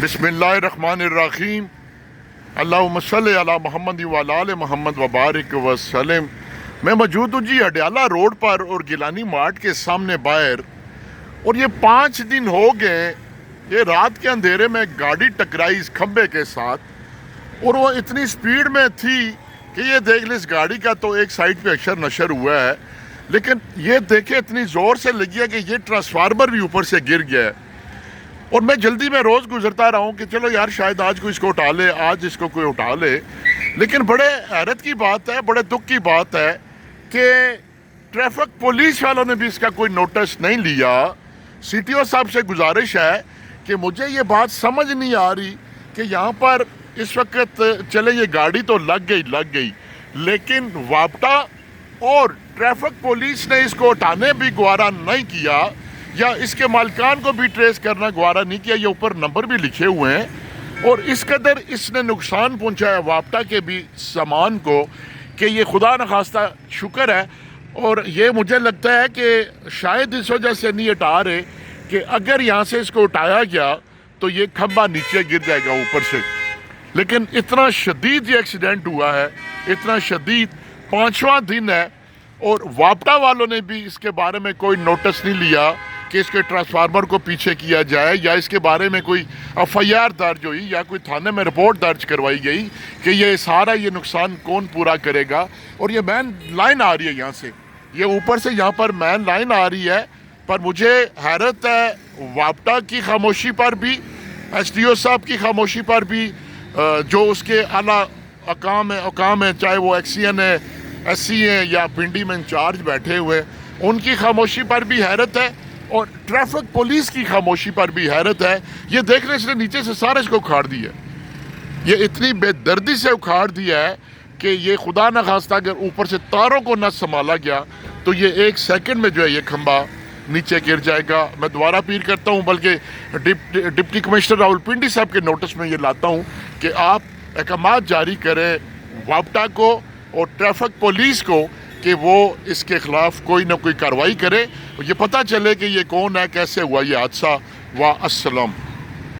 بسم اللہ الرحمن الرحیم اللہم صلی علی محمد وعلی آل محمد وبارک وسلم۔ میں موجود ہوں جی اڈیالہ روڈ پر اور گیلانی مارٹ کے سامنے باہر، اور یہ 5 دن ہو گئے یہ رات کے اندھیرے میں گاڑی ٹکرائی اس کھمبے کے ساتھ، اور وہ اتنی سپیڈ میں تھی کہ یہ دیکھ لیں اس گاڑی کا تو ایک سائڈ پہ اکثر نشر ہوا ہے، لیکن یہ دیکھیں اتنی زور سے لگی ہے کہ یہ ٹرانسفارمر بھی اوپر سے گر گیا ہے۔ اور میں جلدی میں روز گزرتا رہا ہوں کہ چلو یار شاید آج کوئی اس کو اٹھا لے، آج اس کو کوئی اٹھا لے، لیکن بڑے حیرت کی بات ہے، بڑے دکھ کی بات ہے کہ ٹریفک پولیس والوں نے بھی اس کا کوئی نوٹس نہیں لیا۔ سی ٹی او صاحب سے گزارش ہے کہ مجھے یہ بات سمجھ نہیں آ رہی کہ یہاں پر اس وقت چلے یہ گاڑی تو لگ گئی، لیکن وابٹا اور ٹریفک پولیس نے اس کو اٹھانے بھی گوارا نہیں کیا، یا اس کے مالکان کو بھی ٹریس کرنا گوارا نہیں کیا۔ یہ اوپر نمبر بھی لکھے ہوئے ہیں، اور اس قدر اس نے نقصان پہنچایا وابٹا کے بھی سامان کو کہ یہ خدا نخواستہ شکر ہے۔ اور یہ مجھے لگتا ہے کہ شاید اس وجہ سے نہیں ہٹا رہے کہ اگر یہاں سے اس کو اٹھایا گیا تو یہ کھمبا نیچے گر جائے گا اوپر سے، لیکن اتنا شدید یہ ایکسیڈنٹ ہوا ہے، اتنا شدید 5واں دن ہے، اور وابٹا والوں نے بھی اس کے بارے میں کوئی نوٹس نہیں لیا کہ اس کے ٹرانسفارمر کو پیچھے کیا جائے، یا اس کے بارے میں کوئی ایف آئی آر درج ہوئی، یا کوئی تھانے میں رپورٹ درج کروائی گئی کہ یہ سارا یہ نقصان کون پورا کرے گا۔ اور یہ مین لائن آ رہی ہے یہاں سے، یہ اوپر سے یہاں پر مین لائن آ رہی ہے، پر مجھے حیرت ہے وابٹا کی خاموشی پر بھی، ایس ڈی او صاحب کی خاموشی پر بھی، جو اس کے اعلیٰ حکام ہیں، چاہے وہ ایکس سی این ہے، ایس سی ہیں، یا پنڈی میں انچارج بیٹھے ہوئے، ان کی خاموشی پر بھی حیرت ہے، اور ٹریفک پولیس کی خاموشی پر بھی حیرت ہے۔ یہ دیکھ لیں اس نے نیچے سے سارے اس کو اکھاڑ دیا ہے، یہ اتنی بے دردی سے اکھاڑ دیا ہے کہ یہ خدا نخواستہ اگر اوپر سے تاروں کو نہ سنبھالا گیا تو یہ 1 سیکنڈ میں جو ہے یہ کھمبا نیچے گر جائے گا۔ میں دوبارہ اپیل کرتا ہوں، بلکہ ڈپٹی کمشنر راول پنڈی صاحب کے نوٹس میں یہ لاتا ہوں کہ آپ احکامات جاری کریں وابٹا کو اور ٹریفک پولیس کو کہ وہ اس کے خلاف کوئی نہ کوئی کارروائی کرے، یہ پتہ چلے کہ یہ کون ہے، کیسے ہوا یہ حادثہ۔ والسلام۔